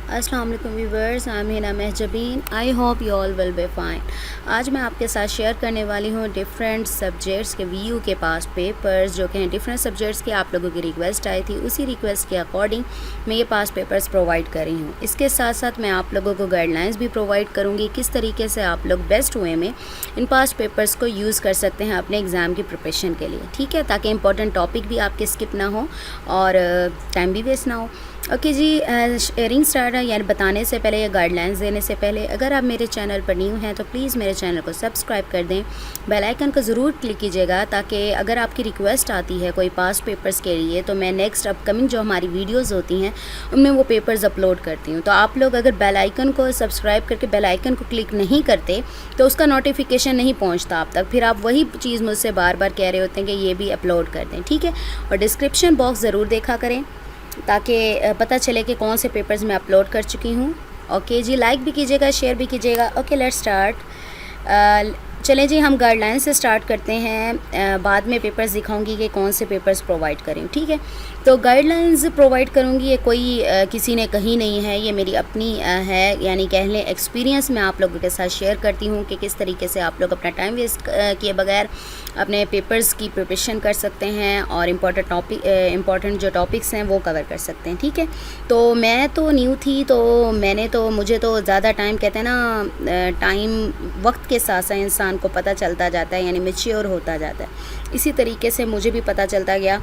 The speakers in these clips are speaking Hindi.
अस्सलाम वालेकुम viewers, I am Hina Mahjabeen. I hope you all will be fine. आज मैं आपके साथ शेयर करने वाली हूँ डिफरेंट सब्जेक्ट्स के वीयू के पास पेपर्स जो कि हैं डिफरेंट सब्जेक्ट्स की। आप लोगों की रिक्वेस्ट आई थी, उसी रिक्वेस्ट के अकॉर्डिंग मैं ये पास पेपर्स प्रोवाइड कर रही हूँ। इसके साथ साथ मैं आप लोगों को गाइडलाइंस भी प्रोवाइड करूँगी किस तरीके से आप लोग बेस्ट वे में इन पास पेपर्स को यूज़ कर सकते हैं अपने एग्ज़ाम की प्रिपरेशन के लिए, ठीक है, ताकि इंपॉर्टेंट टॉपिक भी आपके स्किप ना हो और टाइम भी वेस्ट ना हो। ओके जी, शेयरिंग स्टार्ट है यानी बताने से पहले या गाइडलाइंस देने से पहले अगर आप मेरे चैनल पर न्यू हैं तो प्लीज़ मेरे चैनल को सब्सक्राइब कर दें, बेल आइकन को ज़रूर क्लिक कीजिएगा ताकि अगर आपकी रिक्वेस्ट आती है कोई पास पेपर्स के लिए तो मैं नेक्स्ट अपकमिंग जो हमारी वीडियोस होती हैं उनमें वो पेपर्स अपलोड करती हूँ। तो आप लोग अगर बेल आइकन को सब्सक्राइब करके बेल आइकन को क्लिक नहीं करते तो उसका नोटिफिकेशन नहीं पहुँचता आप तक, फिर आप वही चीज़ मुझसे बार बार कह रहे होते हैं कि ये भी अपलोड कर दें, ठीक है। और डिस्क्रिप्शन बॉक्स ज़रूर देखा करें ताकि पता चले कि कौन से पेपर्स मैं अपलोड कर चुकी हूँ। ओके जी, लाइक भी कीजिएगा, शेयर भी कीजिएगा। Okay, let's start. चलें जी, हम गाइडलाइन से स्टार्ट करते हैं। बाद में पेपर्स दिखाऊंगी कि कौन से पेपर्स प्रोवाइड करें, ठीक है। तो गाइडलाइंस प्रोवाइड करूंगी, ये कोई किसी ने कही नहीं है, ये मेरी अपनी है, यानी कह लें एक्सपीरियंस मैं आप लोगों के साथ शेयर करती हूँ कि किस तरीके से आप लोग अपना टाइम वेस्ट किए बगैर अपने पेपर्स की प्रिपरेशन कर सकते हैं और इम्पॉर्टेंट जो टॉपिक्स हैं वो कवर कर सकते हैं, ठीक है। तो मैं तो न्यू थी तो मुझे तो ज़्यादा टाइम, कहते हैं ना, टाइम वक्त के साथ साथ इंसान को पता चलता जाता है, यानी मैच्योर होता जाता है। इसी तरीके से मुझे भी पता चलता गया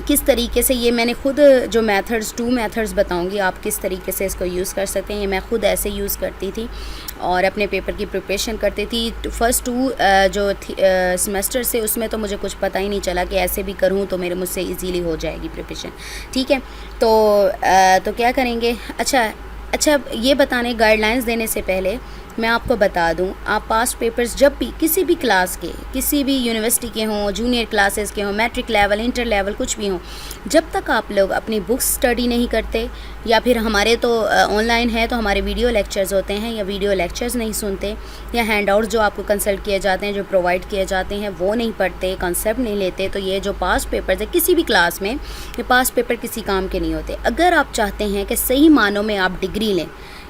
किस तरीके से ये मैंने खुद जो टू मेथड्स बताऊंगी आप किस तरीके से इसको यूज़ कर सकते हैं। ये मैं खुद ऐसे यूज़ करती थी और अपने पेपर की प्रिपरेशन करती थी। फर्स्ट टू जो सेमेस्टर से उसमें तो मुझे कुछ पता ही नहीं चला कि ऐसे भी करूँ तो मुझसे इजीली हो जाएगी प्रिपरेशन, ठीक है। तो क्या करेंगे, अच्छा ये बताने गाइडलाइंस देने से पहले मैं आपको बता दूं, आप पास पेपर्स जब भी किसी भी क्लास के, किसी भी यूनिवर्सिटी के हों, जूनियर क्लासेस के हों, मैट्रिक लेवल, इंटर लेवल, कुछ भी हों, जब तक आप लोग अपनी बुक्स स्टडी नहीं करते या फिर हमारे तो ऑनलाइन है तो हमारे वीडियो लेक्चर्स होते हैं या वीडियो लेक्चर्स नहीं सुनते या हैंड जो आपको कंसल्ट किए जाते हैं, जो प्रोवाइड किए जाते हैं वो नहीं पढ़ते, कंसेप्ट नहीं लेते, तो ये जो पास पेपर्स है किसी भी क्लास में, ये पास पेपर किसी काम के नहीं होते। अगर आप चाहते हैं कि सही मानों में आप डिग्री लें,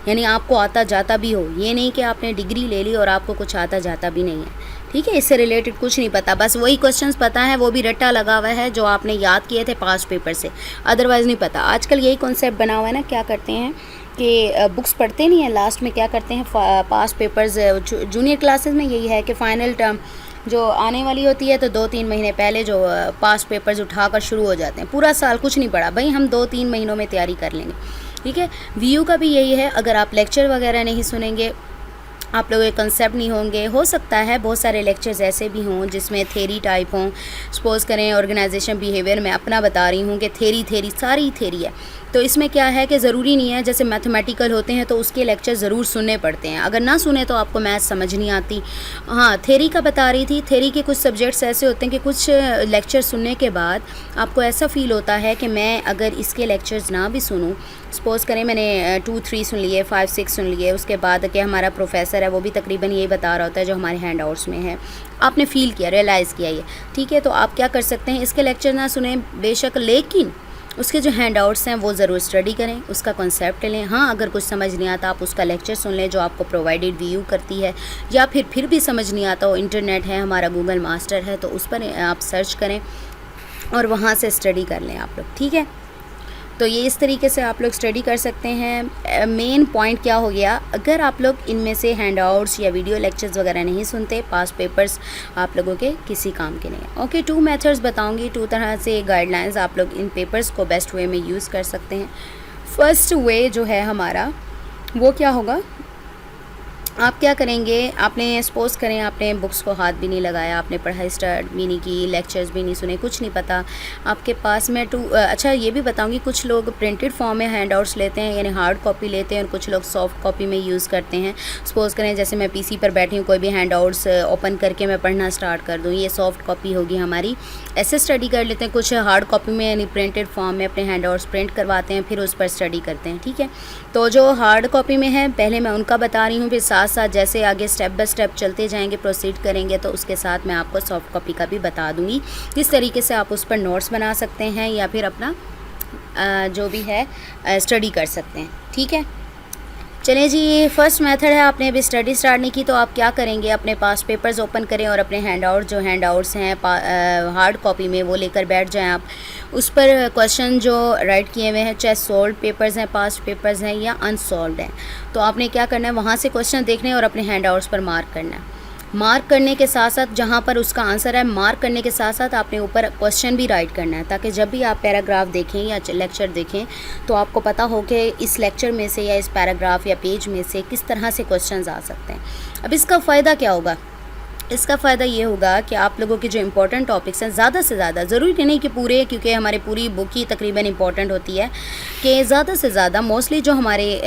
यानी आपको आता जाता भी हो, ये नहीं कि आपने डिग्री ले ली और आपको कुछ आता जाता भी नहीं है, ठीक है, इससे रिलेटेड कुछ नहीं पता, बस वही क्वेश्चंस पता है, वो भी रट्टा लगा हुआ है जो आपने याद किए थे पास पेपर से, अदरवाइज़ नहीं पता। आजकल यही कॉन्सेप्ट बना हुआ है ना, क्या करते हैं कि बुक्स पढ़ते नहीं हैं, लास्ट में क्या करते हैं पास पेपर्स, जूनियर क्लासेस में यही है कि फ़ाइनल टर्म जो आने वाली होती है तो 2-3 महीने पहले जो पास पेपर्स उठाकर शुरू हो जाते हैं। पूरा साल कुछ नहीं पढ़ा भाई, हम 2-3 महीनों में तैयारी कर लेंगे, ठीक है। वीयू का भी यही है, अगर आप लेक्चर वगैरह नहीं सुनेंगे, आप लोगों के कंसेप्ट नहीं होंगे, हो सकता है बहुत सारे लेक्चर्स ऐसे भी हों जिसमें थेरी टाइप हों। सपोज़ करें ऑर्गेनाइजेशन बिहेवियर में अपना बता रही हूँ कि थेरी सारी थेरी है, तो इसमें क्या है कि ज़रूरी नहीं है, जैसे मैथमेटिकल होते हैं तो उसके लेक्चर ज़रूर सुनने पड़ते हैं, अगर ना सुने तो आपको मैथ समझ नहीं आती। हाँ, थेरी का बता रही थी, थेरी के कुछ सब्जेक्ट्स ऐसे होते हैं कि कुछ लेक्चर सुनने के बाद आपको ऐसा फ़ील होता है कि मैं अगर इसके लेक्चर्स ना भी सुनूँ, सपोज़ करें मैंने 2-3 सुन लिए, 5-6 सुन लिए, उसके बाद कि हमारा प्रोफेसर है वो भी तकरीबन यही बता रहा होता है जो हमारे हैंड आउट्स में है, आपने फ़ील किया, रियलाइज़ किया ये, ठीक है। तो आप क्या कर सकते हैं, इसके लेक्चर ना सुने बेशक, लेकिन उसके जो हैंड आउट्स हैं वो ज़रूर स्टडी करें, उसका कॉन्सेप्ट लें। हाँ, अगर कुछ समझ नहीं आता आप उसका लेक्चर सुन लें जो आपको प्रोवाइडेड वीयू करती है, या फिर भी समझ नहीं आता हो, इंटरनेट है हमारा, गूगल मास्टर है, तो उस पर आप सर्च करें और वहाँ से स्टडी कर लें आप लोग, ठीक है। तो ये इस तरीके से आप लोग स्टडी कर सकते हैं। मेन पॉइंट क्या हो गया, अगर आप लोग इनमें से हैंड आउट्स या वीडियो लेक्चर्स वगैरह नहीं सुनते, पास पेपर्स आप लोगों के किसी काम के नहीं है। ओके, 2 मेथड्स बताऊंगी, 2 तरह से गाइडलाइंस आप लोग इन पेपर्स को बेस्ट वे में यूज़ कर सकते हैं। फर्स्ट वे जो है हमारा वो क्या होगा, आप क्या करेंगे, आपने सपोज़ करें आपने बुक्स को हाथ भी नहीं लगाया, आपने पढ़ाई स्टार्ट भी नहीं की, लेक्चर्स भी नहीं सुने, कुछ नहीं पता आपके पास में अच्छा ये भी बताऊंगी, कुछ लोग प्रिंटेड फॉर्म में हैंड आउट्स लेते हैं, यानी हार्ड कॉपी लेते हैं, और कुछ लोग सॉफ्ट कॉपी में यूज़ करते हैं। सपोज़ करें जैसे मैं पीसी पर बैठी हूँ, कोई भी हैंड आउट्स ओपन करके मैं पढ़ना स्टार्ट कर दूँ, ये सॉफ्ट कॉपी होगी हमारी, ऐसे स्टडी कर लेते हैं। कुछ हार्ड कॉपी में यानी प्रिंटेड फॉर्म में अपने हैंड आउट्स प्रिंट करवाते हैं, फिर उस पर स्टडी करते हैं, ठीक है। तो जो हार्ड कॉपी में है पहले मैं उनका बता रही हूँ, फिर साथ साथ जैसे आगे स्टेप बाय स्टेप चलते जाएंगे, प्रोसीड करेंगे, तो उसके साथ मैं आपको सॉफ्ट कॉपी का भी बता दूंगी किस तरीके से आप उस पर नोट्स बना सकते हैं या फिर अपना जो भी है स्टडी कर सकते हैं। ठीक है, चलिए जी, फर्स्ट मेथड है, आपने अभी स्टडी स्टार्ट नहीं की तो आप क्या करेंगे, अपने पास पेपर्स ओपन करें और अपने हैंड आउट्स हैं हार्ड कॉपी में वो लेकर बैठ जाएं आप। उस पर क्वेश्चन जो राइट किए हुए हैं, चाहे सॉल्व पेपर्स हैं, पास्ट पेपर्स हैं या अनसॉल्व्ड हैं, तो आपने क्या करना है, वहाँ से क्वेश्चन देखने और अपने हैंड आउट्स पर मार्क करना है। मार्क करने के साथ साथ जहाँ पर उसका आंसर है, मार्क करने के साथ साथ आपने ऊपर क्वेश्चन भी राइट करना है, ताकि जब भी आप पैराग्राफ देखें या लेक्चर देखें तो आपको पता हो कि इस लेक्चर में से या इस पैराग्राफ या पेज में से किस तरह से क्वेश्चंस आ सकते हैं। अब इसका फ़ायदा क्या होगा? इसका फ़ायदा ये होगा कि आप लोगों के जो इम्पोर्टेंट टॉपिक्स हैं, ज़्यादा से ज़्यादा, ज़रूरी नहीं कि पूरे, क्योंकि हमारी पूरी बुक ही तकरीबन इम्पोर्टेंट होती है, कि ज़्यादा से ज़्यादा मोस्टली जो हमारे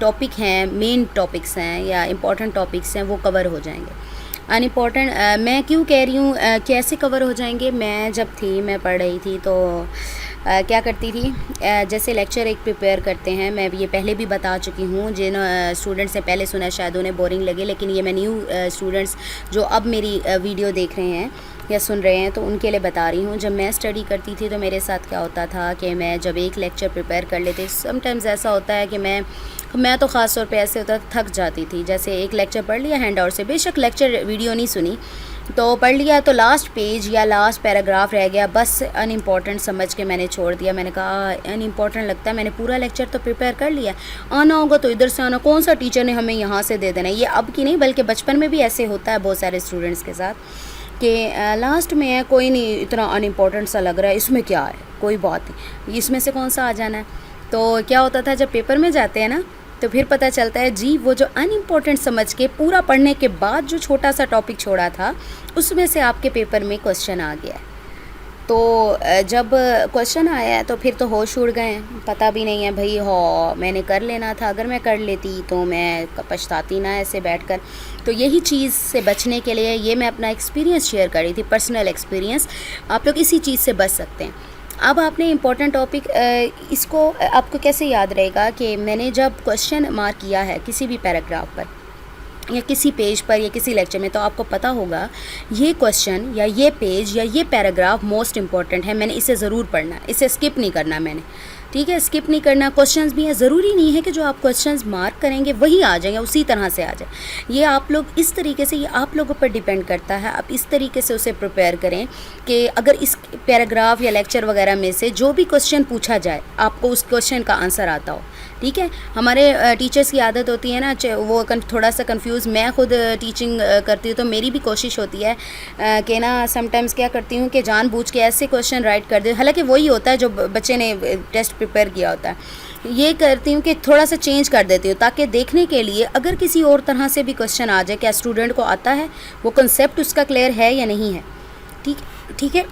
टॉपिक हैं, मेन टॉपिक्स हैं या इम्पोर्टेंट टॉपिक्स हैं, वो कवर हो जाएंगे। अनइम्पॉर्टेंट मैं क्यों कह रही हूँ कैसे कवर हो जाएंगे? मैं पढ़ रही थी तो क्या करती थी, जैसे लेक्चर एक प्रिपेयर करते हैं, मैं ये पहले भी बता चुकी हूँ, जिन स्टूडेंट्स ने पहले सुना शायद उन्हें बोरिंग लगे, लेकिन ये मैं न्यू स्टूडेंट्स जो अब मेरी वीडियो देख रहे हैं या सुन रहे हैं तो उनके लिए बता रही हूँ। जब मैं स्टडी करती थी तो मेरे साथ क्या होता था कि मैं जब एक लेक्चर प्रिपेयर कर लेती, समटाइम्स ऐसा होता है कि मैं तो ख़ास तौर पे ऐसे होता थक जाती थी। जैसे एक लेक्चर पढ़ लिया हैंड आउट से, बेशक लेक्चर वीडियो नहीं सुनी, तो पढ़ लिया, तो लास्ट पेज या लास्ट पैराग्राफ रह गया, बस अनइम्पॉर्टेंट समझ के मैंने छोड़ दिया। मैंने कहा अनइम्पॉर्टेंट लगता है, मैंने पूरा लेक्चर तो प्रिपेयर कर लिया, आना होगा तो इधर से आना, कौन सा टीचर ने हमें यहाँ से दे देना। ये अब की नहीं बल्कि बचपन में भी ऐसे होता है बहुत सारे स्टूडेंट्स के साथ कि लास्ट में है, कोई नहीं, इतना अनइम्पॉर्टेंट सा लग रहा है, इसमें क्या है, कोई बात नहीं, इसमें से कौन सा आ जाना है। तो क्या होता था, जब पेपर में जाते हैं ना तो फिर पता चलता है जी वो जो अनइम्पॉर्टेंट समझ के पूरा पढ़ने के बाद जो छोटा सा टॉपिक छोड़ा था उसमें से आपके पेपर में क्वेश्चन आ गया। तो जब क्वेश्चन आया तो फिर तो होश उड़ गए, पता भी नहीं है भाई, हो मैंने कर लेना था, अगर मैं कर लेती तो मैं पछताती ना ऐसे बैठकर। तो यही चीज़ से बचने के लिए ये मैं अपना एक्सपीरियंस शेयर कर रही थी, पर्सनल एक्सपीरियंस। आप लोग इसी चीज़ से बच सकते हैं। अब आपने इम्पोर्टेंट टॉपिक इसको आपको कैसे याद रहेगा कि मैंने जब क्वेश्चन मार्क किया है किसी भी पैराग्राफ पर या किसी पेज पर या किसी लेक्चर में, तो आपको पता होगा ये क्वेश्चन या ये पेज या ये पैराग्राफ मोस्ट इम्पॉर्टेंट है, मैंने इसे ज़रूर पढ़ना, इसे स्किप नहीं करना मैंने। ठीक है, स्किप नहीं करना। क्वेश्चंस भी हैं, ज़रूरी नहीं है कि जो आप क्वेश्चंस मार्क करेंगे वही आ जाएंगे, उसी तरह से आ जाए। ये आप लोग इस तरीके से, ये आप लोगों पर डिपेंड करता है, आप इस तरीके से उसे प्रिपेयर करें कि अगर इस पैराग्राफ या लेक्चर वगैरह में से जो भी क्वेश्चन पूछा जाए आपको उस क्वेश्चन का आंसर आता हो। ठीक है, हमारे टीचर्स की आदत होती है ना, वो थोड़ा सा कंफ्यूज, मैं खुद टीचिंग करती हूँ तो मेरी भी कोशिश होती है कि ना समटाइम्स क्या करती हूँ कि जानबूझ के ऐसे क्वेश्चन राइट कर दे, हालांकि वही होता है जो बच्चे ने टेस्ट प्रिपेयर किया होता है। ये करती हूँ कि थोड़ा सा चेंज कर देती हूँ ताकि देखने के लिए अगर किसी और तरह से भी क्वेश्चन आ जाए, क्या स्टूडेंट को आता है, वो कंसेप्ट उसका क्लियर है या नहीं है। ठीक है।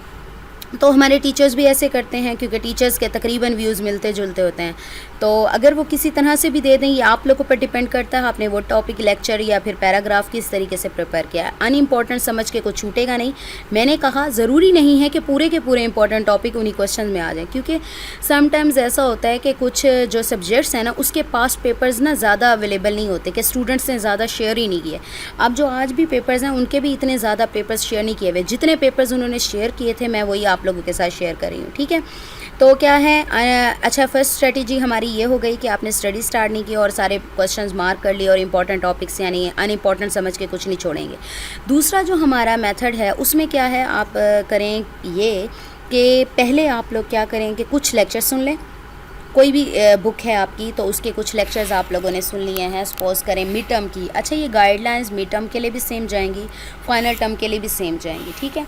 तो हमारे टीचर्स भी ऐसे करते हैं क्योंकि टीचर्स के तकरीबन व्यूज़ मिलते जुलते होते हैं। तो अगर वो किसी तरह से भी दे दें, ये आप लोगों पर डिपेंड करता है आपने वो टॉपिक, लेक्चर या फिर पैराग्राफ किस तरीके से प्रिपेयर किया है। अनइम्पॉर्टेंट समझ के कुछ छूटेगा नहीं। मैंने कहा ज़रूरी नहीं है कि पूरे के पूरे इंपॉर्टेंट टॉपिक उन्हीं क्वेश्चन में आ जाएँ, क्योंकि समटाइम्स ऐसा होता है कि कुछ जो सब्जेक्ट्स हैं ना उसके पास पेपर्स ना ज़्यादा अवेलेबल नहीं होते, कि स्टूडेंट्स ने ज़्यादा शेयर ही नहीं किए। अब जो आज भी पेपर्स हैं उनके भी इतने ज़्यादा पेपर्स शेयर नहीं किए हुए, जितने पेपर्स उन्होंने शेयर किए थे मैं वही आप लोगों के साथ शेयर कर रही हूँ। ठीक है, तो क्या है, अच्छा फर्स्ट स्ट्रेटजी हमारी ये हो गई कि आपने स्टडी स्टार्ट नहीं की और सारे क्वेश्चंस मार्क कर लिए और इंपॉर्टेंट टॉपिक्स यानी अनइम्पॉर्टेंट समझ के कुछ नहीं छोड़ेंगे। दूसरा जो हमारा मेथड है उसमें क्या है, आप करें ये कि पहले आप लोग क्या करें कि कुछ लेक्चर सुन लें। कोई भी बुक है आपकी तो उसके कुछ लेक्चर्स आप लोगों ने सुन लिए हैं, सपोज़ करें मिड टर्म की। अच्छा, ये गाइडलाइंस मिड टर्म के लिए भी सेम जाएंगी, फाइनल टर्म के लिए भी सेम जाएंगी। ठीक है,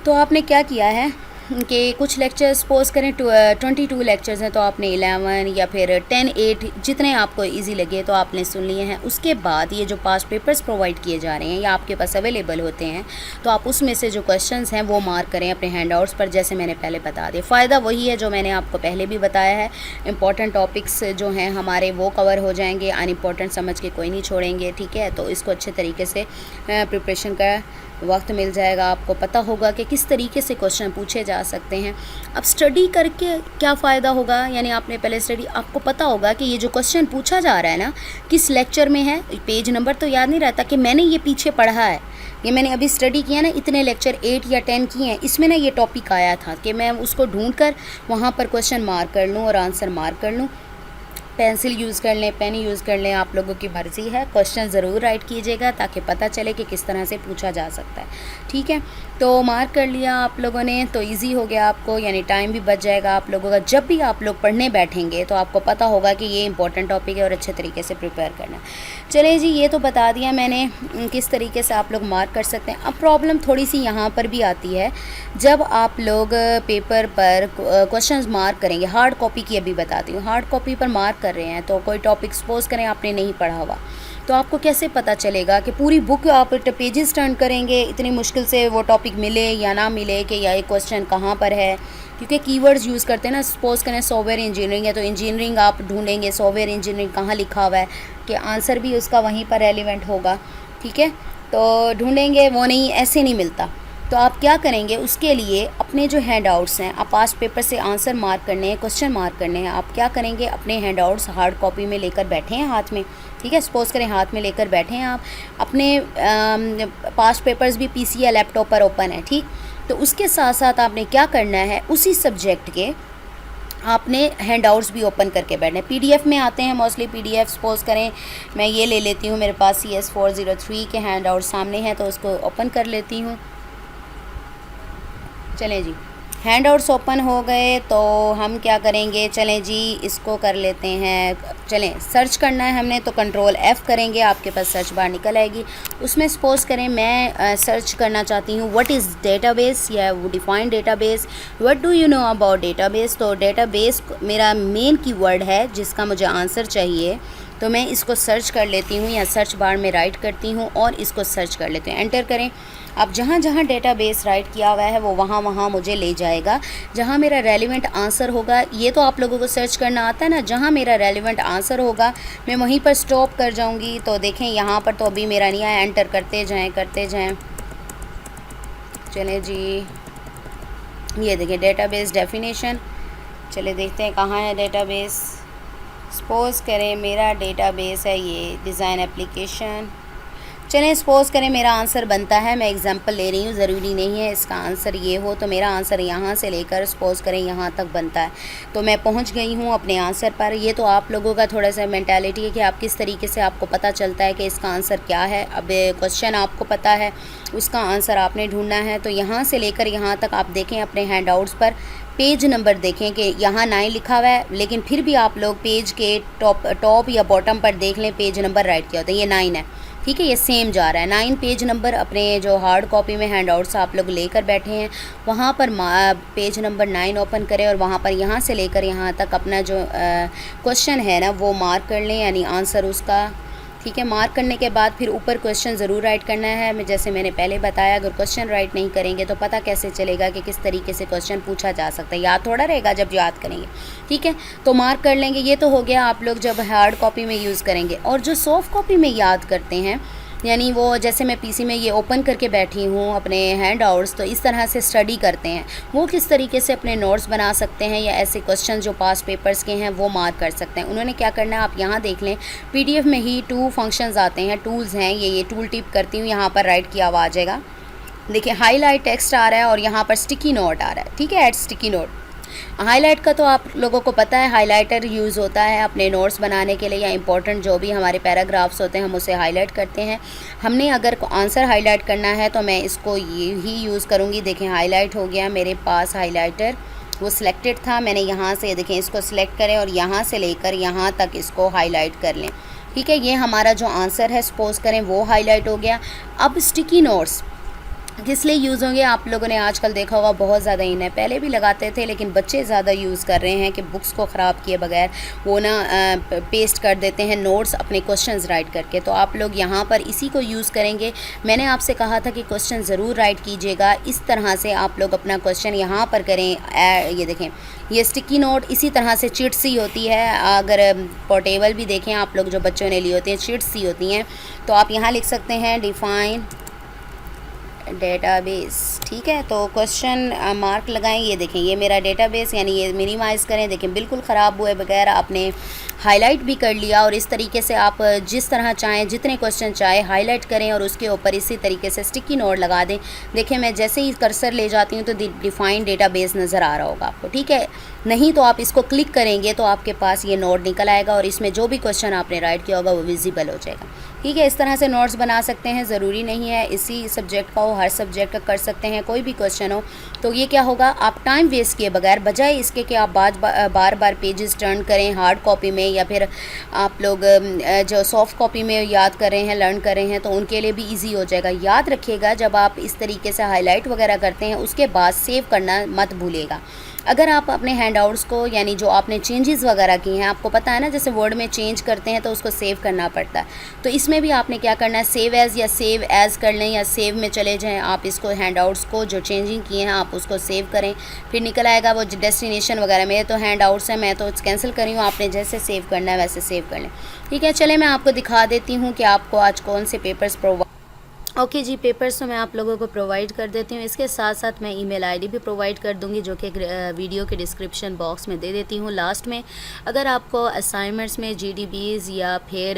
तो आपने क्या किया है कि कुछ लेक्चर्स सपोज़ करें 22 लेक्चर्स हैं तो आपने 11 या फिर 10, 8 जितने आपको इजी लगे तो आपने सुन लिए हैं। उसके बाद ये जो पास्ट पेपर्स प्रोवाइड किए जा रहे हैं या आपके पास अवेलेबल होते हैं तो आप उसमें से जो क्वेश्चंस हैं वो मार्क करें अपने हैंडआउट्स पर, जैसे मैंने पहले बता दिया। फ़ायदा वही है जो मैंने आपको पहले भी बताया है, इंपॉर्टेंट टॉपिक्स जो हैं हमारे वो कवर हो जाएंगे, अनइम्पॉर्टेंट समझ के कोई नहीं छोड़ेंगे। ठीक है, तो इसको अच्छे तरीके से प्रिपरेशन का वक्त मिल जाएगा, आपको पता होगा कि किस तरीके से क्वेश्चन पूछे जा सकते हैं। अब स्टडी करके क्या फ़ायदा होगा, यानी आपने पहले स्टडी, आपको पता होगा कि ये जो क्वेश्चन पूछा जा रहा है ना किस लेक्चर में है, पेज नंबर तो याद नहीं रहता कि मैंने ये पीछे पढ़ा है, ये मैंने अभी स्टडी किया ना, इतने लेक्चर 8 या 10 किए हैं, इसमें ना ये टॉपिक आया था कि मैं उसको ढूंढ कर वहाँ पर क्वेश्चन मार्क कर लूँ और आंसर मार्क कर लूँ। पेंसिल यूज़ कर लें, पेन यूज़ कर लें, आप लोगों की मर्ज़ी है। क्वेश्चन ज़रूर राइट कीजिएगा ताकि पता चले कि किस तरह से पूछा जा सकता है, ठीक है। तो मार्क कर लिया आप लोगों ने तो इजी हो गया आपको, यानी टाइम भी बच जाएगा आप लोगों का। जब भी आप लोग पढ़ने बैठेंगे तो आपको पता होगा कि ये इंपॉर्टेंट टॉपिक है और अच्छे तरीके से प्रिपेयर करना है। चलिए जी, ये तो बता दिया मैंने किस तरीके से आप लोग मार्क कर सकते हैं। अब प्रॉब्लम थोड़ी सी यहाँ पर भी आती है, जब आप लोग पेपर पर क्वेश्चंस मार्क करेंगे, हार्ड कॉपी की अभी बताती हूँ, हार्ड कॉपी पर मार्क कर रहे हैं तो कोई टॉपिक सपोज करें आपने नहीं पढ़ा हुआ, तो आपको कैसे पता चलेगा कि पूरी बुक आप पेजेस टर्न करेंगे, इतनी मुश्किल से वो टॉपिक मिले या ना मिले कि या ये क्वेश्चन कहाँ पर है, क्योंकि कीवर्ड्स यूज़ करते हैं ना। सपोज करें सॉफ्टवेयर इंजीनियरिंग है तो इंजीनियरिंग आप ढूंढेंगे, सॉफ्टवेयर इंजीनियरिंग कहाँ लिखा हुआ है कि आंसर भी उसका वहीं पर रेलिवेंट होगा, ठीक है। तो ढूंढेंगे, वो नहीं, ऐसे नहीं मिलता। तो आप क्या करेंगे, उसके लिए अपने जो हैंड आउट्स हैं, आप पास्ट पेपर से आंसर मार्क करने हैं, क्वेश्चन मार्क करने हैं, आप क्या करेंगे, अपने हैंड आउट्स हार्ड कॉपी में लेकर बैठे हैं हाथ में, ठीक है। सपोज करें हाथ में लेकर बैठे हैं आप, अपने पास्ट पेपर्स भी पीसी या लैपटॉप पर ओपन है, ठीक। तो उसके साथ साथ आपने क्या करना है, उसी सब्जेक्ट के आपने हैंड आउट्स भी ओपन करके बैठना है। पीडीएफ में आते हैं मोस्टली पीडीएफ। सपोज करें मैं ये ले लेती हूँ, मेरे पास CS 403 के हैंड आउट सामने हैं तो उसको ओपन कर लेती हूँ। चलें जी, हैंड आउट्स ओपन हो गए तो हम क्या करेंगे, चलें जी इसको कर लेते हैं। चलें, सर्च करना है हमने तो कंट्रोल F करेंगे, आपके पास सर्च बार निकल आएगी। उसमें सपोज करें मैं सर्च करना चाहती हूँ व्हाट इज़ डेटाबेस या define database, what do you know about database. तो डेटाबेस मेरा मेन कीवर्ड है जिसका मुझे आंसर चाहिए, तो मैं इसको सर्च कर लेती हूँ या सर्च बार में राइट करती हूँ और इसको सर्च कर लेती हूँ। एंटर करें। अब जहाँ जहाँ डेटाबेस राइट किया हुआ है वो वहाँ वहाँ मुझे ले जाएगा जहाँ मेरा रेलिवेंट आंसर होगा। ये तो आप लोगों को सर्च करना आता है ना, जहाँ मेरा रेलिवेंट आंसर होगा मैं वहीं पर स्टॉप कर जाऊँगी। तो देखें यहाँ पर तो अभी मेरा नहीं आया, एंटर करते जाएँ करते जाएँ। चलें जी, ये देखें डेटाबेस डेफिनेशन। चले देखते हैं कहाँ है डेटाबेस। सपोज़ करें मेरा डेटाबेस है ये डिज़ाइन एप्लीकेशन। चलें सपोज़ करें मेरा आंसर बनता है, मैं एग्जांपल ले रही हूँ, ज़रूरी नहीं है इसका आंसर ये हो, तो मेरा आंसर यहाँ से लेकर सपोज़ करें यहाँ तक बनता है। तो मैं पहुँच गई हूँ अपने आंसर पर। ये तो आप लोगों का थोड़ा सा मेंटालिटी है कि आप किस तरीके से आपको पता चलता है कि इसका आंसर क्या है। अब क्वेश्चन आपको पता है, उसका आंसर आपने ढूंढना है। तो यहाँ से लेकर यहाँ तक आप देखें अपने हैंड आउट्स पर पेज नंबर देखें कि यहाँ 9 लिखा हुआ है, लेकिन फिर भी आप लोग पेज के टॉप या बॉटम पर देख लें पेज नंबर राइट किया होता है, ये 9 है, ठीक है, ये सेम जा रहा है 9 पेज नंबर। अपने जो हार्ड कॉपी में हैंड आउट्स आप लोग लेकर बैठे हैं वहाँ पर पेज नंबर 9 ओपन करें और वहाँ पर यहाँ से लेकर यहाँ तक अपना जो क्वेश्चन है ना वो मार्क कर लें, यानी आंसर उसका, ठीक है। मार्क करने के बाद फिर ऊपर क्वेश्चन ज़रूर राइट करना है। जैसे मैंने पहले बताया, अगर क्वेश्चन राइट नहीं करेंगे तो पता कैसे चलेगा कि किस तरीके से क्वेश्चन पूछा जा सकता है, याद थोड़ा रहेगा जब याद करेंगे, ठीक है। तो मार्क कर लेंगे। ये तो हो गया आप लोग जब हार्ड कॉपी में यूज़ करेंगे। और जो सॉफ्ट कॉपी में याद करते हैं, यानी वो जैसे मैं पीसी में ये ओपन करके बैठी हूँ अपने हैंड आउट्स, तो इस तरह से स्टडी करते हैं, वो किस तरीके से अपने नोट्स बना सकते हैं या ऐसे क्वेश्चन जो पास पेपर्स के हैं वो मार्क कर सकते हैं। उन्होंने क्या करना है, आप यहाँ देख लें पीडीएफ में ही 2 फंक्शंस आते हैं, टूल्स हैं, ये टूल टिप करती हूँ, यहाँ पर राइट किया हुआ आ जाएगा। देखिए हाईलाइट टेक्स्ट आ रहा है और यहाँ पर स्टिकी नोट आ रहा है, ठीक है, ऐड स्टिकी नोट। हाईलाइट का तो आप लोगों को पता है, हाइलाइटर यूज़ होता है अपने नोट्स बनाने के लिए या इंपॉर्टेंट जो भी हमारे पैराग्राफ्स होते हैं हम उसे हाईलाइट करते हैं। हमने अगर आंसर हाईलाइट करना है तो मैं इसको ये ही यूज़ करूँगी। देखें हाईलाइट हो गया मेरे पास हाईलाइटर, वो सिलेक्टेड था, मैंने यहाँ से देखें इसको सिलेक्ट करें और यहाँ से लेकर यहाँ तक इसको हाईलाइट कर लें, ठीक है। ये हमारा जो आंसर है सपोज़ करें वो हाईलाइट हो गया। अब स्टिकी नोट्स किस लिए यूज़ होंगे, आप लोगों ने आजकल देखा होगा बहुत ज़्यादा इन है, पहले भी लगाते थे लेकिन बच्चे ज़्यादा यूज़ कर रहे हैं कि बुक्स को ख़राब किए बगैर वो ना पेस्ट कर देते हैं नोट्स अपने क्वेश्चंस राइट करके। तो आप लोग यहाँ पर इसी को यूज़ करेंगे। मैंने आपसे कहा था कि क्वेश्चन ज़रूर राइट कीजिएगा, इस तरह से आप लोग अपना क्वेश्चन यहाँ पर करें। ये देखें ये स्टिकी नोट इसी तरह से चिट्स सी होती है, अगर पोर्टेबल भी देखें आप लोग जो बच्चों ने ली होती हैं चिट्स सी होती हैं, तो आप यहाँ लिख सकते हैं डिफ़ाइन डेटाबेस, ठीक है। तो क्वेश्चन मार्क लगाएं, ये देखें ये मेरा डेटाबेस, यानी ये मिनिमाइज़ करें। देखें बिल्कुल ख़राब हुए बगैर आपने हाईलाइट भी कर लिया और इस तरीके से आप जिस तरह चाहें जितने क्वेश्चन चाहें हाईलाइट करें और उसके ऊपर इसी तरीके से स्टिकी नोट लगा दें। देखिए मैं जैसे ही कर्सर ले जाती हूँ तो डिफाइंड डेटाबेस नज़र आ रहा होगा आपको, ठीक है। नहीं तो आप इसको क्लिक करेंगे तो आपके पास ये नोट निकल आएगा और इसमें जो भी क्वेश्चन आपने राइट किया होगा वो विजिबल हो जाएगा, ठीक है। इस तरह से नोट्स बना सकते हैं, ज़रूरी नहीं है इसी सब्जेक्ट का हो, हर सब्जेक्ट का कर सकते हैं, कोई भी क्वेश्चन हो। तो ये क्या होगा, आप टाइम वेस्ट किए बगैर, बजाय इसके कि आप बार बार पेजेस टर्न करें हार्ड कॉपी में या फिर आप लोग जो सॉफ्ट कॉपी में याद कर रहे हैं, लर्न कर रहे हैं, तो उनके लिए भी ईजी हो जाएगा। याद रखिएगा जब आप इस तरीके से हाईलाइट वगैरह करते हैं उसके बाद सेव करना मत भूलिएगा। अगर आप अपने हैंडआउट्स को यानी जो आपने चेंजेस वगैरह किए हैं, आपको पता है ना जैसे वर्ड में चेंज करते हैं तो उसको सेव करना पड़ता है, तो इसमें भी आपने क्या करना है, सेव एज़ या सेव एज़ कर लें या सेव में चले जाएं। आप इसको हैंडआउट्स को जो चेंजिंग किए हैं आप उसको सेव करें, फिर निकल आएगा वो डेस्टिनेशन वगैरह। मेरे तो हैंडआउट्स हैं, मैं तो कैंसिल करी हूँ, आपने जैसे सेव करना है वैसे सेव कर लें, ठीक है। चले मैं आपको दिखा देती हूँ कि आपको आज कौन से पेपर्स ओके जी, पेपर्स तो मैं आप लोगों को प्रोवाइड कर देती हूँ। इसके साथ साथ मैं ईमेल आईडी भी प्रोवाइड कर दूँगी जो कि वीडियो के डिस्क्रिप्शन बॉक्स में दे देती हूँ लास्ट में। अगर आपको असाइनमेंट्स में जीडीबीज़ या फिर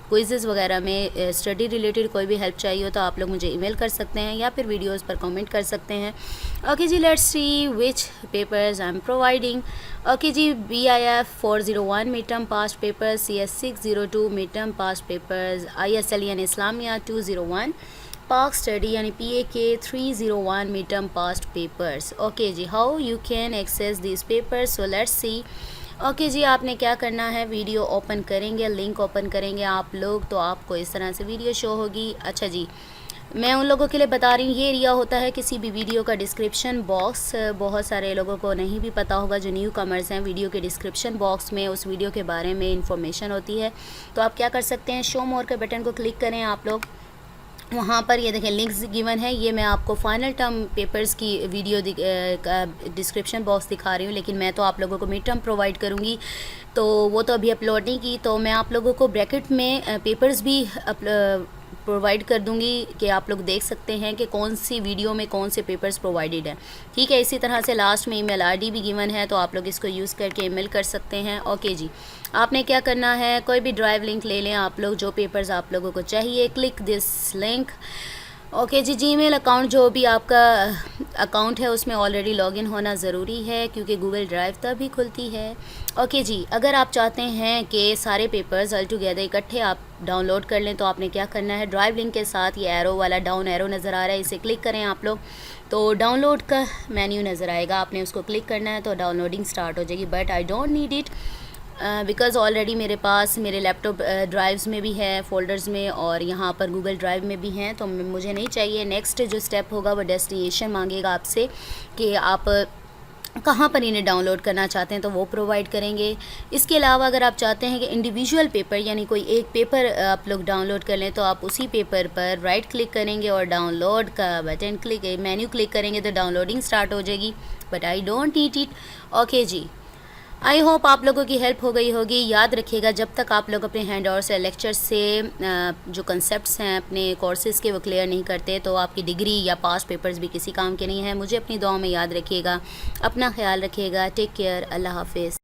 क्विज़ेज़ वगैरह में स्टडी रिलेटेड कोई भी हेल्प चाहिए हो तो आप लोग मुझे ईमेल कर सकते हैं या फिर वीडियोज़ पर कमेंट कर सकते हैं। ओके जी, let's see which papers I am providing. Okay जी, BIF 401 mid term past papers, CS 602 mid term past papers, ISL यानी इस्लामिया 201, पाक स्टडी यानी PAK 301 mid term past papers. Okay जी, how you can access this papers, so let's see. Okay जी, आपने क्या करना है, वीडियो ओपन करेंगे, लिंक ओपन करेंगे आप लोग तो आपको इस तरह से वीडियो शो होगी। अच्छा जी, मैं उन लोगों के लिए बता रही हूँ, ये एरिया होता है किसी भी वीडियो का डिस्क्रिप्शन बॉक्स। बहुत सारे लोगों को नहीं भी पता होगा जो न्यू कमर्स हैं, वीडियो के डिस्क्रिप्शन बॉक्स में उस वीडियो के बारे में इंफॉर्मेशन होती है। तो आप क्या कर सकते हैं, शो मोर के बटन को क्लिक करें आप लोग, वहाँ पर ये देखें लिंक्स गिवन है। ये मैं आपको फाइनल टर्म पेपर्स की वीडियो का डिस्क्रिप्शन बॉक्स दिखा रही हूँ, लेकिन मैं तो आप लोगों को मिड टर्म प्रोवाइड करूँगी तो वो तो अभी अपलोड नहीं की, तो मैं आप लोगों को ब्रैकेट में पेपर्स भी प्रोवाइड कर दूंगी कि आप लोग देख सकते हैं कि कौन सी वीडियो में कौन से पेपर्स प्रोवाइडेड हैं, ठीक है। इसी तरह से लास्ट में ईमेल आईडी भी गिवन है तो आप लोग इसको यूज़ करके ईमेल कर सकते हैं। ओके जी, आपने क्या करना है, कोई भी ड्राइव लिंक ले लें आप लोग, जो पेपर्स आप लोगों को चाहिए, क्लिक दिस लिंक। ओके जी, जीमेल अकाउंट जो भी आपका अकाउंट है उसमें ऑलरेडी लॉगिन होना ज़रूरी है क्योंकि गूगल ड्राइव तभी खुलती है। ओके जी, अगर आप चाहते हैं कि सारे पेपर्स ऑल टुगेदर इकट्ठे आप डाउनलोड कर लें तो आपने क्या करना है, ड्राइव लिंक के साथ ये एरो वाला डाउन एरो नज़र आ रहा है, इसे क्लिक करें आप लोग तो डाउनलोड का मेन्यू नज़र आएगा, आपने उसको क्लिक करना है तो डाउनलोडिंग स्टार्ट हो जाएगी। But I don't need it because already मेरे पास मेरे लैपटॉप ड्राइव्स में भी है, फ़ोल्डर्स में और यहाँ पर गूगल ड्राइव में भी हैं, तो मुझे नहीं चाहिए। नेक्स्ट जो स्टेप होगा वो डेस्टिनेशन मांगेगा आपसे कि आप कहाँ पर इन्हें डाउनलोड करना चाहते हैं तो वो प्रोवाइड करेंगे। इसके अलावा अगर आप चाहते हैं कि इंडिविजुअल पेपर यानी कोई एक पेपर आप लोग डाउनलोड कर लें तो आप उसी पेपर पर राइट क्लिक करेंगे और डाउनलोड का बटन क्लिक मेन्यू क्लिक करेंगे तो डाउनलोडिंग स्टार्ट हो जाएगी। But I don't need it. Okay जी, आई होप आप लोगों की हेल्प हो गई होगी। याद रखिएगा जब तक आप लोग अपने हैंडआउट से लेक्चर से जो कंसेप्ट्स हैं अपने कोर्सेज़ के वो क्लियर नहीं करते तो आपकी डिग्री या पास पेपर्स भी किसी काम के नहीं हैं। मुझे अपनी दुआ में याद रखिएगा, अपना ख्याल रखिएगा। टेक केयर, अल्लाह हाफिज़।